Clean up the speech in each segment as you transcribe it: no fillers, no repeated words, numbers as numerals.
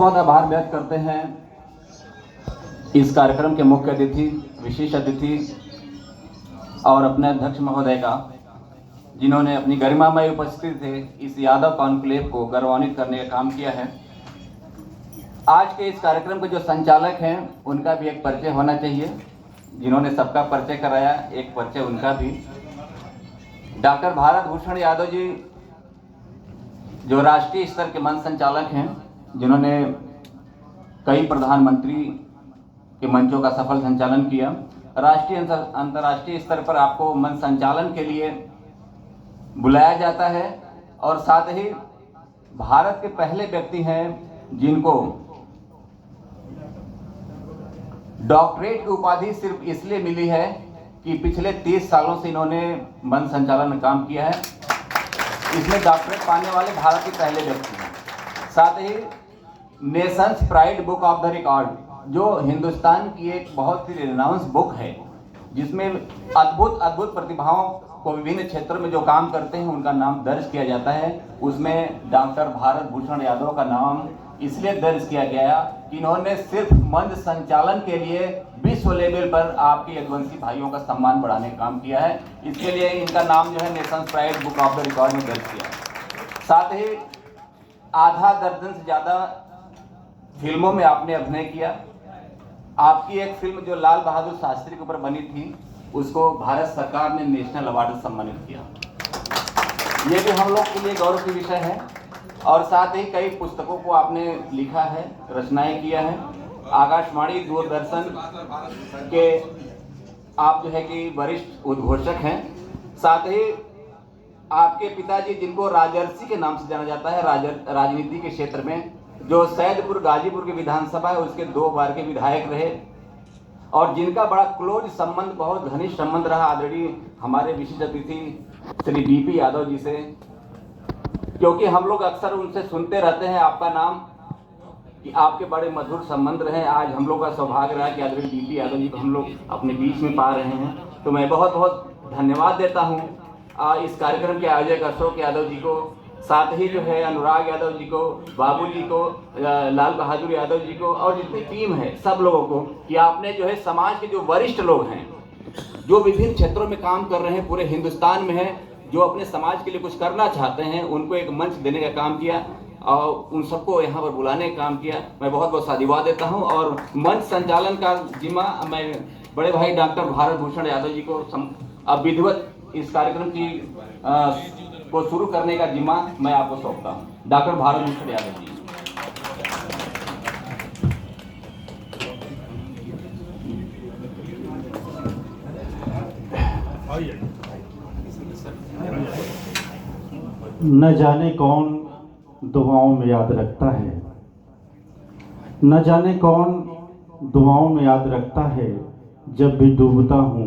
बहुत आभार व्यक्त करते हैं इस कार्यक्रम के मुख्य अतिथि, विशेष अतिथि और अपने अध्यक्ष महोदय का, जिन्होंने अपनी गरिमामय उपस्थिति से इस यादव कॉन्क्लेव को गौरवान्वित करने का काम किया है। आज के इस कार्यक्रम के जो संचालक हैं उनका भी एक परिचय होना चाहिए। जिन्होंने सबका परिचय कराया, एक परिचय उनका भी। डॉक्टर भारत भूषण यादव जी जो राष्ट्रीय स्तर के मंच संचालक हैं, जिन्होंने कई प्रधानमंत्री के मंचों का सफल संचालन किया। राष्ट्रीय अंतर्राष्ट्रीय स्तर पर आपको मंच संचालन के लिए बुलाया जाता है और साथ ही भारत के पहले व्यक्ति हैं जिनको डॉक्टरेट की उपाधि सिर्फ इसलिए मिली है कि पिछले 30 सालों से इन्होंने मंच संचालन में काम किया है। इसमें डॉक्टरेट पाने वाले भारत के पहले व्यक्ति हैं। साथ ही nation's pride book of the record, जो हिंदुस्तान की एक बहुत ही रिनाउंस बुक है, जिसमें अद्भुत अद्भुत प्रतिभाओं को विभिन्न क्षेत्रों में जो काम करते हैं उनका नाम दर्ज किया जाता है। उसमें डॉक्टर भारत भूषण यादव का नाम इसलिए दर्ज किया गया कि इन्होंने सिर्फ मंच संचालन के लिए विश्व लेवल पर आपके यदुवंशी भाइयों का सम्मान बढ़ाने का काम किया है। इसके लिए इनका नाम जो है Nations pride book of the record में दर्ज किया है। साथ ही आधा दर्जन से ज़्यादा फिल्मों में आपने अभिनय किया। आपकी एक फिल्म जो लाल बहादुर शास्त्री के ऊपर बनी थी, उसको भारत सरकार ने नेशनल अवार्ड से सम्मानित किया। ये भी हम लोग के लिए गौरव की विषय है। और साथ ही कई पुस्तकों को आपने लिखा है, रचनाएं किया है। आकाशवाणी, दूरदर्शन के आप जो है कि वरिष्ठ उद्घोषक हैं। साथ ही आपके पिताजी, जिनको राजर्षि के नाम से जाना जाता है राजनीति के क्षेत्र में, जो सैदपुर गाजीपुर के विधानसभा है उसके 2 बार के विधायक रहे और जिनका बड़ा क्लोज संबंध, बहुत घनिष्ठ संबंध रहा आदरणीय हमारे विशिष्ट अतिथि श्री डीपी यादव जी से। क्योंकि हम लोग अक्सर उनसे सुनते रहते हैं आपका नाम कि आपके बड़े मधुर संबंध रहे। आज हम लोग का सौभाग्य रहा कि आदरणीय डीपी यादव जी को हम लोग अपने बीच में पा रहे हैं। तो मैं बहुत बहुत धन्यवाद देता हूँ इस कार्यक्रम के आयोजक अशोक यादव जी को, साथ ही जो है अनुराग यादव जी को, बाबू जी को, लाल बहादुर यादव जी को और जितनी टीम है सब लोगों को, कि आपने जो है समाज के जो वरिष्ठ लोग हैं, जो विभिन्न क्षेत्रों में काम कर रहे हैं, पूरे हिंदुस्तान में हैं, जो अपने समाज के लिए कुछ करना चाहते हैं, उनको एक मंच देने का काम किया और उन सबको यहाँ पर बुलाने का काम किया। मैं बहुत बहुत साधुवाद देता हूँ। और मंच संचालन का जिम्मा मैं बड़े भाई डॉक्टर भारत भूषण यादव जी को अब विधिवत इस कार्यक्रम की को शुरू करने का जिम्मा मैं आपको सौंपता हूँ। डॉक्टर भारत भूषण यादव जी। न जाने कौन दुआओं में याद रखता है, न जाने कौन दुआओं में याद रखता है, जब भी डूबता हूँ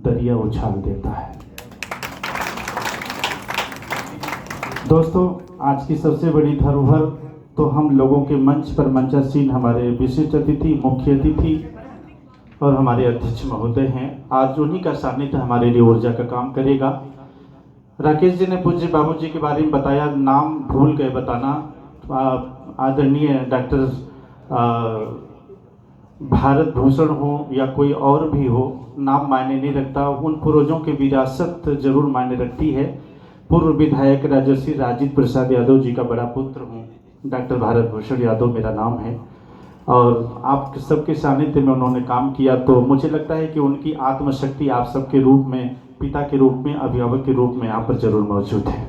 दरिया उछाल देता है। दोस्तों, आज की सबसे बड़ी धरोहर तो हम लोगों के मंच पर मंचासीन हमारे विशिष्ट अतिथि, मुख्य अतिथि और हमारे अध्यक्ष महोदय हैं। आज उन्हीं का सानिध्य हमारे लिए ऊर्जा का काम करेगा। राकेश जी ने पूज्य बाबू जी के बारे में बताया, नाम भूल गए बताना। आदरणीय डॉक्टर भारत भूषण हो या कोई और भी हो, नाम मायने नहीं रखता। उन पूर्वजों की विरासत जरूर मायने रखती है। पूर्व विधायक राजर्षि राजीव प्रसाद यादव जी का बड़ा पुत्र हूँ। डॉक्टर भारत भूषण यादव मेरा नाम है और आप सबके सानिध्य में उन्होंने काम किया, तो मुझे लगता है कि उनकी आत्मशक्ति आप सबके रूप में, पिता के रूप में, अभिभावक के रूप में यहाँ पर जरूर मौजूद है।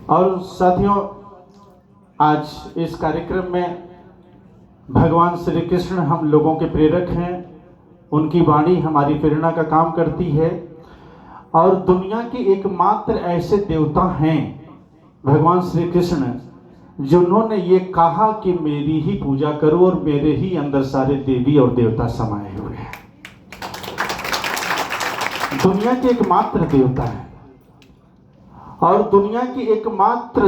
और साथियों, आज इस कार्यक्रम में भगवान श्री कृष्ण हम लोगों के प्रेरक हैं। उनकी वाणी हमारी प्रेरणा का काम करती है और दुनिया के एकमात्र ऐसे देवता हैं भगवान श्री कृष्ण, जिन्होंने ये कहा कि मेरी ही पूजा करो और मेरे ही अंदर सारे देवी और देवता समाये हुए हैं। दुनिया के एकमात्र देवता है और दुनिया की एकमात्र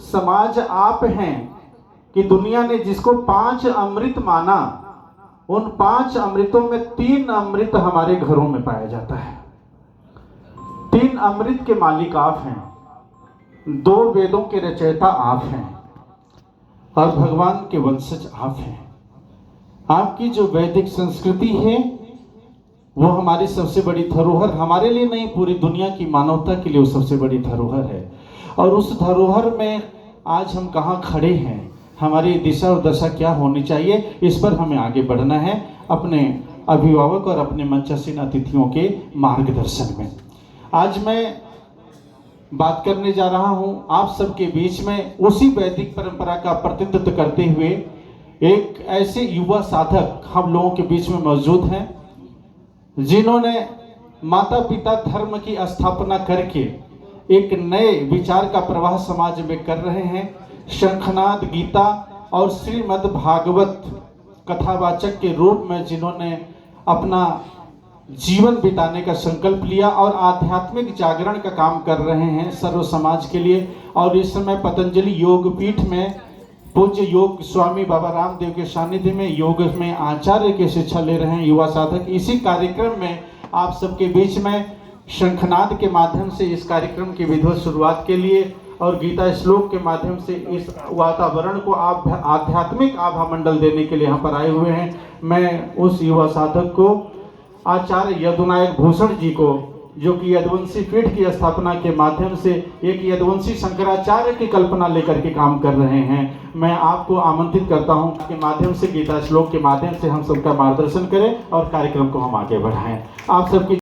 समाज आप हैं कि दुनिया ने जिसको 5 अमृत माना, उन 5 अमृतों में 3 अमृत हमारे घरों में पाया जाता है। 3 अमृत के मालिक आप हैं, 2 वेदों के रचयिता आप हैं और भगवान के वंशज आप हैं। आपकी जो वैदिक संस्कृति है वो हमारी सबसे बड़ी धरोहर, हमारे लिए नहीं पूरी दुनिया की मानवता के लिए वो सबसे बड़ी धरोहर है। और उस धरोहर में आज हम कहाँ खड़े हैं, हमारी दिशा और दशा क्या होनी चाहिए, इस पर हमें आगे बढ़ना है अपने अभिभावक और अपने मंचासीन अतिथियों के मार्गदर्शन में। आज मैं बात करने जा रहा हूं आप सबके बीच में उसी वैदिक परंपरा का प्रतिनिधित्व करते हुए एक ऐसे युवा साधक हम लोगों के बीच में मौजूद हैं जिन्होंने माता पिता धर्म की स्थापना करके एक नए विचार का प्रवाह समाज में कर रहे हैं। शंखनाद गीता और श्रीमद् भागवत कथावाचक के रूप में जिन्होंने अपना जीवन बिताने का संकल्प लिया और आध्यात्मिक जागरण का काम कर रहे हैं सर्व समाज के लिए। और इस समय पतंजलि योग पीठ में पूज्य योग स्वामी बाबा रामदेव के सानिध्य में योग में आचार्य की शिक्षा ले रहे हैं युवा साधक। इसी कार्यक्रम में आप सबके बीच में शंखनाद के माध्यम से इस कार्यक्रम की विधिवत शुरुआत के लिए और गीता श्लोक के माध्यम से इस वातावरण को आप आध्यात्मिक आभा मंडल देने के लिए यहाँ पर आए हुए हैं। मैं उस युवा साधक को आचार्य यदुनायक भूषण जी को, जो कि यदुवंशी पीठ की स्थापना के माध्यम से एक यदुवंशी शंकराचार्य की कल्पना लेकर के काम कर रहे हैं, मैं आपको आमंत्रित करता हूं के माध्यम से गीता श्लोक के माध्यम से हम सबका मार्गदर्शन करें और कार्यक्रम को हम आगे बढ़ाएं। आप सबकी